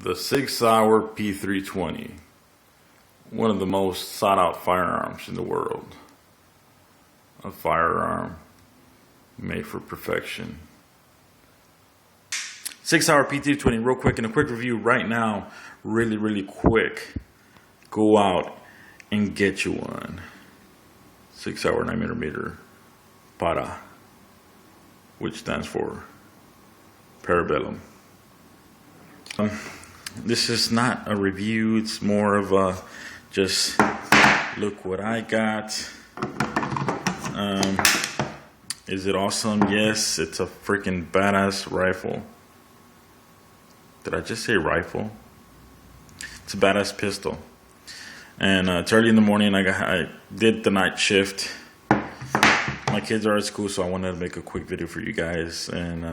The Sig Sauer P320, one of the most sought out firearms in the world. A firearm made for perfection. Sig Sauer P320, real quick, in a quick review right now, really quick. Go out and get you one. Sig Sauer 9mm para, which stands for Parabellum. This is not a review, it's more of a just look what I got. Is it awesome? Yes, it's a freaking badass rifle. Did I just say rifle? It's a badass pistol. And it's early in the morning. I did the night shift. My kids are at school, so I wanted to make a quick video for you guys. And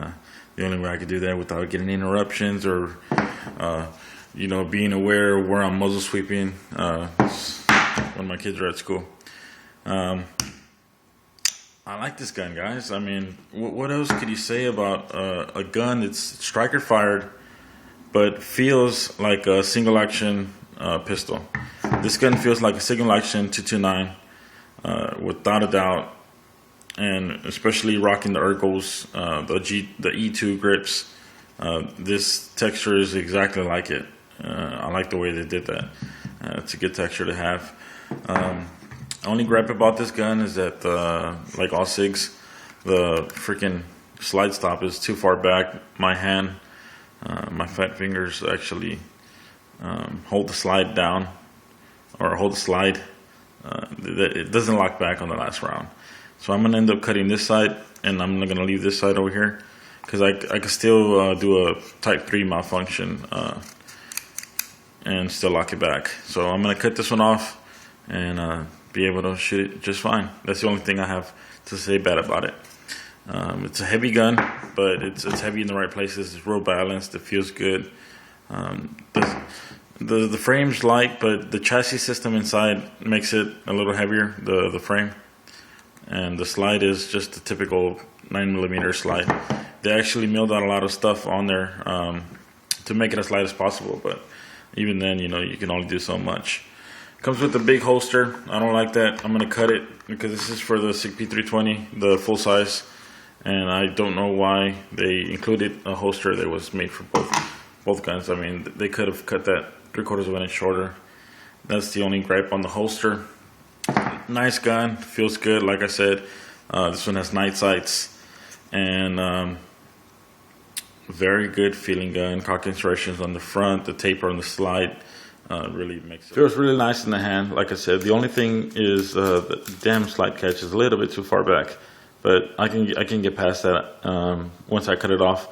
the only way I could do that without getting interruptions or being aware of where I'm muzzle sweeping when my kids are at school. I like this gun, guys. I mean, what else could you say about a gun that's striker fired but feels like a single action pistol? This gun feels like a single action 229 without a doubt, and especially rocking the Urkels, the E2 grips. This texture is exactly like it. I like the way they did that. It's a good texture to have. Only gripe about this gun is that, like all SIGs, the freaking slide stop is too far back. My hand, my fat fingers actually hold the slide down, or hold the slide. It doesn't lock back on the last round. So I'm going to end up cutting this side, and I'm going to leave this side over here, because I could still do a type 3 malfunction and still lock it back. So I'm going to cut this one off and be able to shoot it just fine. That's the only thing I have to say bad about it. It's a heavy gun, but it's heavy in the right places. It's real balanced. It feels good. The frame's light, but the chassis system inside makes it a little heavier, the frame. And the slide is just a typical 9mm slide. They actually milled out a lot of stuff on there to make it as light as possible, but even then, you can only do so much. Comes with a big holster. I don't like that. I'm going to cut it because this is for the SIG P320, the full size, and I don't know why they included a holster that was made for both guns. I mean, they could have cut that 3/4 of an inch shorter. That's the only gripe on the holster. Nice gun, feels good. Like I said, this one has night sights, and very good feeling gun. Cock insertions on the front, the taper on the slide really makes it. Feels really nice in the hand. Like I said, the only thing is the damn slide catch is a little bit too far back, but I can get past that once I cut it off,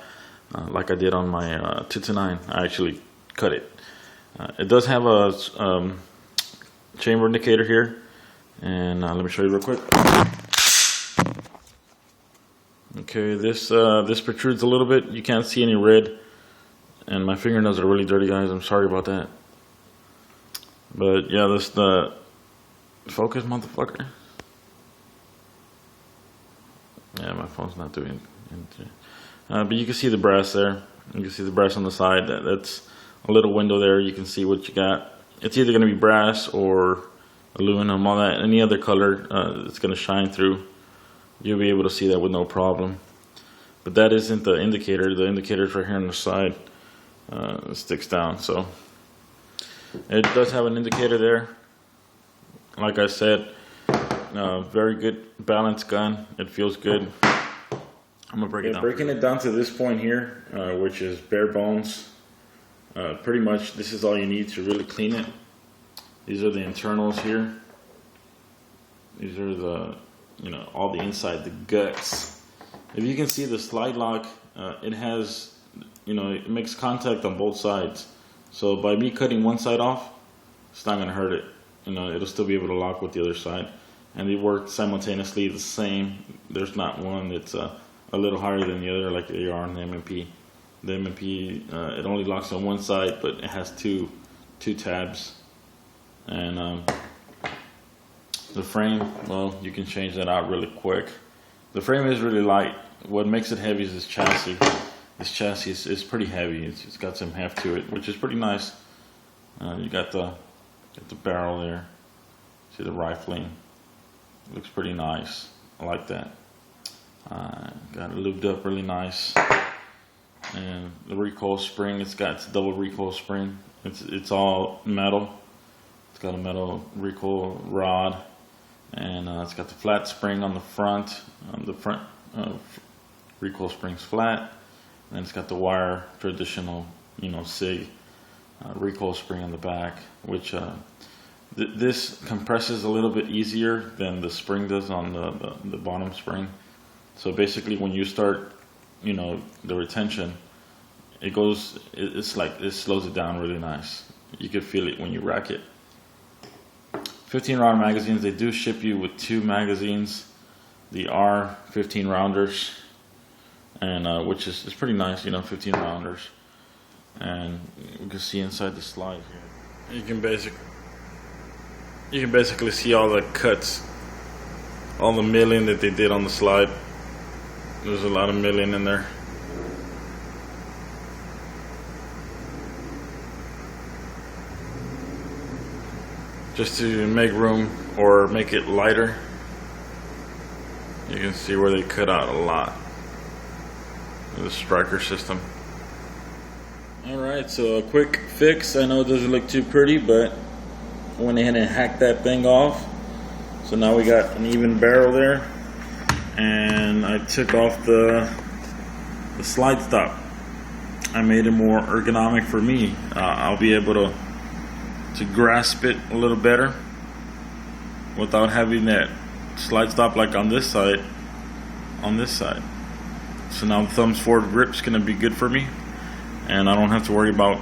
like I did on my 229. I actually cut it. It does have a chamber indicator here. And let me show you real quick. Okay, this protrudes a little bit. You can't see any red, and my fingernails are really dirty, guys. I'm sorry about that. But yeah, this the focus, motherfucker. Yeah, my phone's not doing it. But you can see the brass there. You can see the brass on the side. That's a little window there. You can see what you got. It's either going to be brass or aluminum, all that, any other color it's going to shine through. You'll be able to see that with no problem. But that isn't the indicator. The indicator's right here on the side. It sticks down. So it does have an indicator there. Like I said, very good balanced gun. It feels good. I'm gonna break it down. Breaking it down to this point here, which is bare bones. Pretty much this is all you need to really clean it. These are the internals here. These are the, all the inside, the guts. If you can see the slide lock, it has, it makes contact on both sides. So by me cutting one side off, it's not going to hurt it. It'll still be able to lock with the other side. And they work simultaneously the same. There's not one that's a little higher than the other like they are on the M&P. The M&P, it only locks on one side, but it has two tabs. And the frame, well, you can change that out really quick. The frame is really light. What makes it heavy is this chassis. this chassis is pretty heavy. It's got some heft to it, which is pretty nice. You got the barrel there. See the rifling. Looks pretty nice. I like that. Got it lubed up really nice. And the recoil spring, it's a double recoil spring. It's all metal. It's got a metal recoil rod, and it's got the flat spring on the front. The front recoil spring's flat, and it's got the wire traditional, Sig recoil spring on the back, which this compresses a little bit easier than the spring does on the bottom spring. So basically, when you start, the retention, it slows it down really nice. You can feel it when you rack it. 15 round magazines. They do ship you with 2 magazines, the R 15 rounders, and which is pretty nice, 15 rounders. And you can see inside the slide here. You can basically see all the cuts, all the milling that they did on the slide. There's a lot of milling in there. Just to make room or make it lighter. You can see where they cut out a lot of the striker system. Alright, so a quick fix. I know it doesn't look too pretty, but I went ahead and hacked that thing off. So now we got an even barrel there. And I took off the slide stop. I made it more ergonomic for me. I'll be able to grasp it a little better without having that slide stop like on this side. So now the thumb's forward grip's gonna be good for me, and I don't have to worry about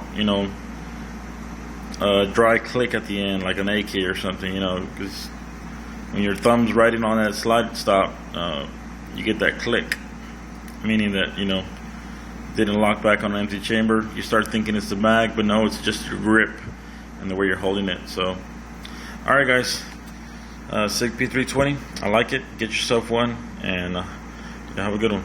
a dry click at the end like an AK or something, because when your thumb's riding on that slide stop, you get that click, meaning that didn't lock back on an empty chamber. You start thinking it's the mag, but no, it's just your grip and the way you're holding it. So, alright guys, Sig P320, I like it. Get yourself one, and have a good one.